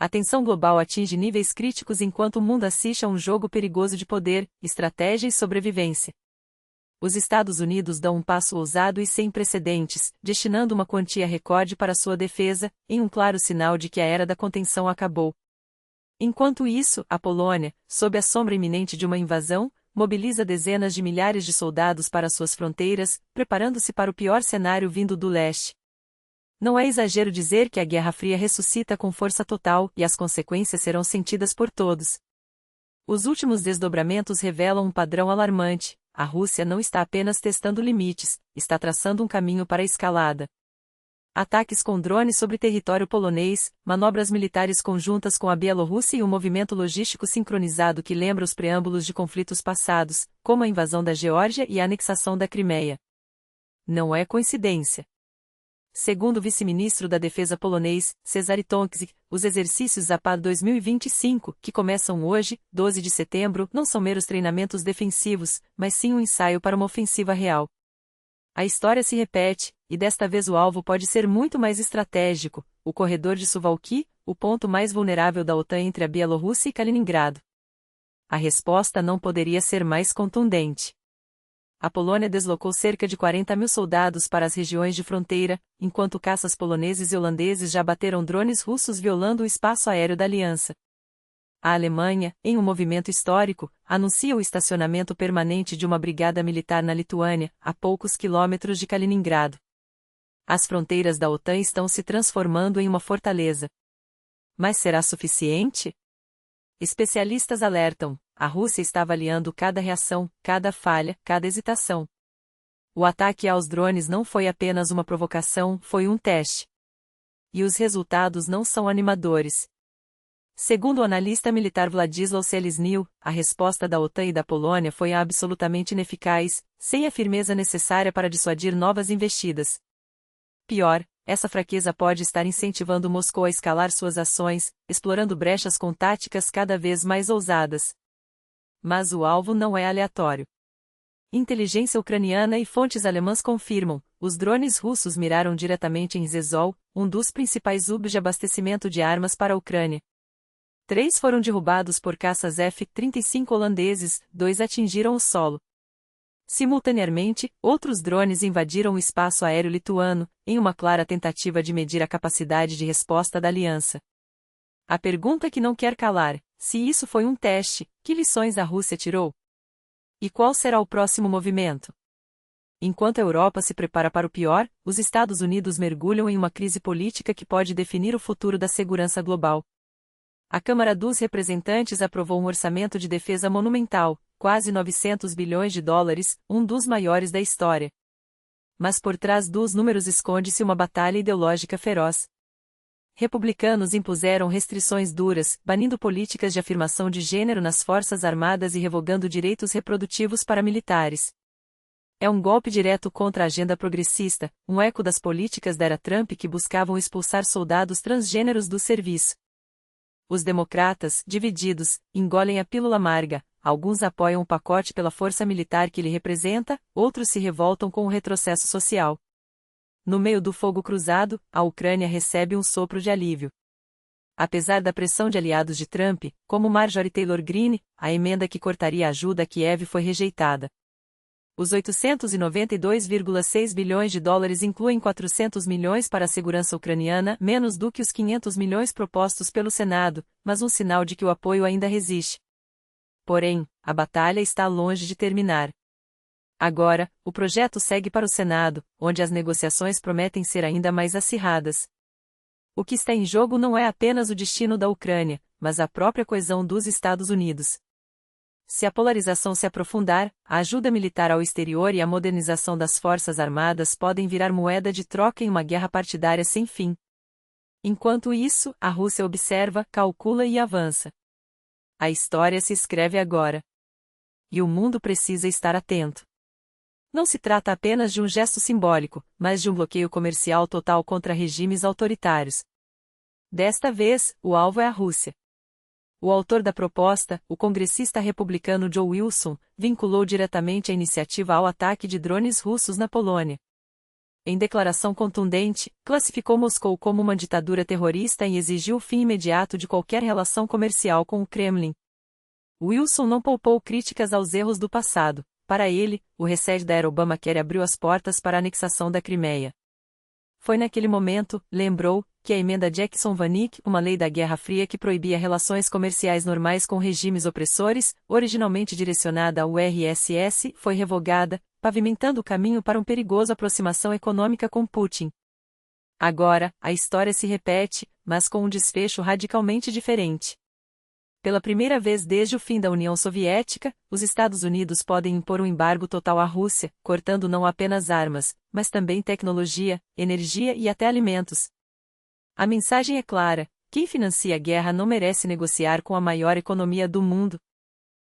A tensão global atinge níveis críticos enquanto o mundo assiste a um jogo perigoso de poder, estratégia e sobrevivência. Os Estados Unidos dão um passo ousado e sem precedentes, destinando uma quantia recorde para sua defesa, em um claro sinal de que a era da contenção acabou. Enquanto isso, a Polônia, sob a sombra iminente de uma invasão, mobiliza dezenas de milhares de soldados para suas fronteiras, preparando-se para o pior cenário vindo do leste. Não é exagero dizer que a Guerra Fria ressuscita com força total e as consequências serão sentidas por todos. Os últimos desdobramentos revelam um padrão alarmante: a Rússia não está apenas testando limites, está traçando um caminho para a escalada. Ataques com drones sobre território polonês, manobras militares conjuntas com a Bielorrússia e um movimento logístico sincronizado que lembra os preâmbulos de conflitos passados, como a invasão da Geórgia e a anexação da Crimeia. Não é coincidência. Segundo o vice-ministro da Defesa polonês, Cezary Tomczyk, os exercícios Zapad 2025, que começam hoje, 12 de setembro, não são meros treinamentos defensivos, mas sim um ensaio para uma ofensiva real. A história se repete, e desta vez o alvo pode ser muito mais estratégico: o corredor de Suwałki, o ponto mais vulnerável da OTAN entre a Bielorrússia e Kaliningrado. A resposta não poderia ser mais contundente. A Polônia deslocou cerca de 40 mil soldados para as regiões de fronteira, enquanto caças poloneses e holandeses já bateram drones russos violando o espaço aéreo da aliança. A Alemanha, em um movimento histórico, anuncia o estacionamento permanente de uma brigada militar na Lituânia, a poucos quilômetros de Kaliningrado. As fronteiras da OTAN estão se transformando em uma fortaleza. Mas será suficiente? Especialistas alertam: a Rússia está avaliando cada reação, cada falha, cada hesitação. O ataque aos drones não foi apenas uma provocação, foi um teste. E os resultados não são animadores. Segundo o analista militar Władysław Selesnyk, a resposta da OTAN e da Polônia foi absolutamente ineficaz, sem a firmeza necessária para dissuadir novas investidas. Pior, essa fraqueza pode estar incentivando Moscou a escalar suas ações, explorando brechas com táticas cada vez mais ousadas. Mas o alvo não é aleatório. Inteligência ucraniana e fontes alemãs confirmam: os drones russos miraram diretamente em Rzeszów, um dos principais hubs de abastecimento de armas para a Ucrânia. 3 foram derrubados por caças F-35 holandeses, 2 atingiram o solo. Simultaneamente, outros drones invadiram o espaço aéreo lituano, em uma clara tentativa de medir a capacidade de resposta da aliança. A pergunta que não quer calar: se isso foi um teste, que lições a Rússia tirou? E qual será o próximo movimento? Enquanto a Europa se prepara para o pior, os Estados Unidos mergulham em uma crise política que pode definir o futuro da segurança global. A Câmara dos Representantes aprovou um orçamento de defesa monumental, quase 900 bilhões de dólares, um dos maiores da história. Mas por trás dos números esconde-se uma batalha ideológica feroz. Republicanos impuseram restrições duras, banindo políticas de afirmação de gênero nas Forças Armadas e revogando direitos reprodutivos para militares. É um golpe direto contra a agenda progressista, um eco das políticas da era Trump que buscavam expulsar soldados transgêneros do serviço. Os democratas, divididos, engolem a pílula amarga. Alguns apoiam o pacote pela força militar que ele representa, outros se revoltam com o retrocesso social. No meio do fogo cruzado, a Ucrânia recebe um sopro de alívio. Apesar da pressão de aliados de Trump, como Marjorie Taylor Greene, a emenda que cortaria a ajuda a Kiev foi rejeitada. Os 892,6 bilhões de dólares incluem 400 milhões para a segurança ucraniana, menos do que os 500 milhões propostos pelo Senado, mas um sinal de que o apoio ainda resiste. Porém, a batalha está longe de terminar. Agora, o projeto segue para o Senado, onde as negociações prometem ser ainda mais acirradas. O que está em jogo não é apenas o destino da Ucrânia, mas a própria coesão dos Estados Unidos. Se a polarização se aprofundar, a ajuda militar ao exterior e a modernização das Forças Armadas podem virar moeda de troca em uma guerra partidária sem fim. Enquanto isso, a Rússia observa, calcula e avança. A história se escreve agora. E o mundo precisa estar atento. Não se trata apenas de um gesto simbólico, mas de um bloqueio comercial total contra regimes autoritários. Desta vez, o alvo é a Rússia. O autor da proposta, o congressista republicano Joe Wilson, vinculou diretamente a iniciativa ao ataque de drones russos na Polônia. em declaração contundente, classificou Moscou como uma ditadura terrorista e exigiu o fim imediato de qualquer relação comercial com o Kremlin. Wilson não poupou críticas aos erros do passado. Para ele, o reset da era Obamacare abriu as portas para a anexação da Crimeia. Foi naquele momento, lembrou, que a emenda Jackson-Vanik, uma lei da Guerra Fria que proibia relações comerciais normais com regimes opressores, originalmente direcionada ao RSS, foi revogada, pavimentando o caminho para uma perigosa aproximação econômica com Putin. Agora, a história se repete, mas com um desfecho radicalmente diferente. Pela primeira vez desde o fim da União Soviética, os Estados Unidos podem impor um embargo total à Rússia, cortando não apenas armas, mas também tecnologia, energia e até alimentos. A mensagem é clara: quem financia a guerra não merece negociar com a maior economia do mundo.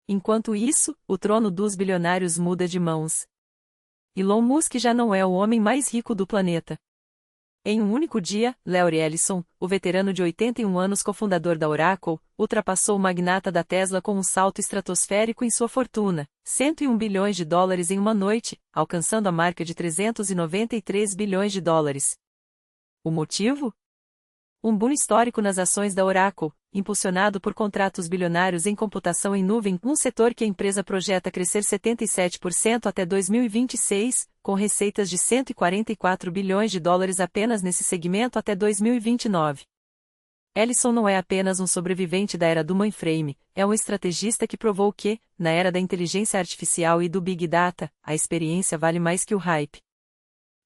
Enquanto isso, o trono dos bilionários muda de mãos. Elon Musk já não é o homem mais rico do planeta. Em um único dia, Larry Ellison, o veterano de 81 anos cofundador da Oracle, ultrapassou o magnata da Tesla com um salto estratosférico em sua fortuna, 101 bilhões de dólares em uma noite, alcançando a marca de 393 bilhões de dólares. O motivo? Um boom histórico nas ações da Oracle, impulsionado por contratos bilionários em computação em nuvem, um setor que a empresa projeta crescer 77% até 2026, com receitas de 144 bilhões de dólares apenas nesse segmento até 2029. Ellison não é apenas um sobrevivente da era do mainframe, é um estrategista que provou que, na era da inteligência artificial e do Big Data, a experiência vale mais que o hype.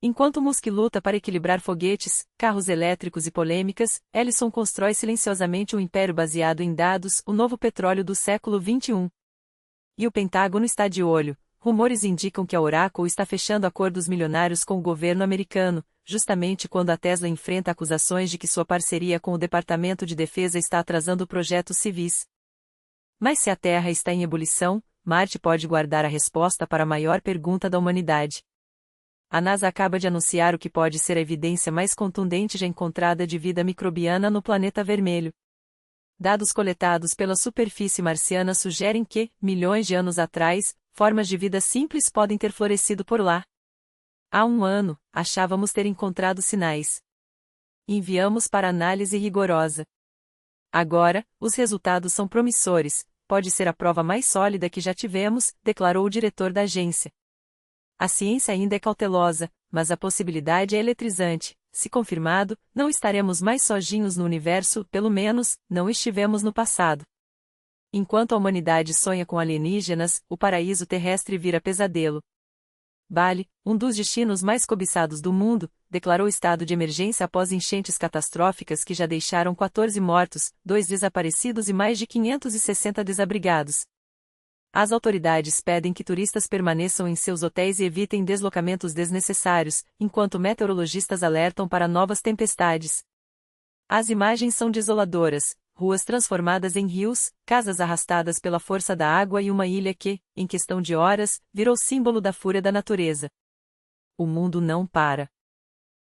Enquanto Musk luta para equilibrar foguetes, carros elétricos e polêmicas, Ellison constrói silenciosamente um império baseado em dados, o novo petróleo do século XXI. E o Pentágono está de olho. Rumores indicam que a Oracle está fechando acordos milionários com o governo americano, justamente quando a Tesla enfrenta acusações de que sua parceria com o Departamento de Defesa está atrasando projetos civis. Mas se a Terra está em ebulição, Marte pode guardar a resposta para a maior pergunta da humanidade. A NASA acaba de anunciar o que pode ser a evidência mais contundente já encontrada de vida microbiana no planeta vermelho. Dados coletados pela superfície marciana sugerem que, milhões de anos atrás, formas de vida simples podem ter florescido por lá. Há um ano, achávamos ter encontrado sinais. Enviamos para análise rigorosa. Agora, os resultados são promissores, pode ser a prova mais sólida que já tivemos, declarou o diretor da agência. A ciência ainda é cautelosa, mas a possibilidade é eletrizante. Se confirmado, não estaremos mais sozinhos no universo, pelo menos, não estivemos no passado. Enquanto a humanidade sonha com alienígenas, o paraíso terrestre vira pesadelo. Bali, um dos destinos mais cobiçados do mundo, declarou estado de emergência após enchentes catastróficas que já deixaram 14 mortos, 2 desaparecidos e mais de 560 desabrigados. As autoridades pedem que turistas permaneçam em seus hotéis e evitem deslocamentos desnecessários, enquanto meteorologistas alertam para novas tempestades. As imagens são desoladoras: ruas transformadas em rios, casas arrastadas pela força da água e uma ilha que, em questão de horas, virou símbolo da fúria da natureza. O mundo não para.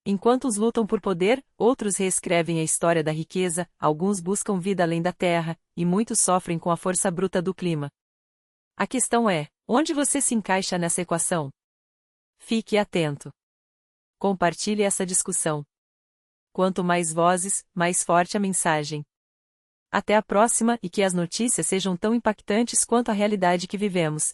Enquanto uns lutam por poder, outros reescrevem a história da riqueza, alguns buscam vida além da terra, e muitos sofrem com a força bruta do clima. A questão é, onde você se encaixa nessa equação? Fique atento. Compartilhe essa discussão. Quanto mais vozes, mais forte a mensagem. Até a próxima e que as notícias sejam tão impactantes quanto a realidade que vivemos.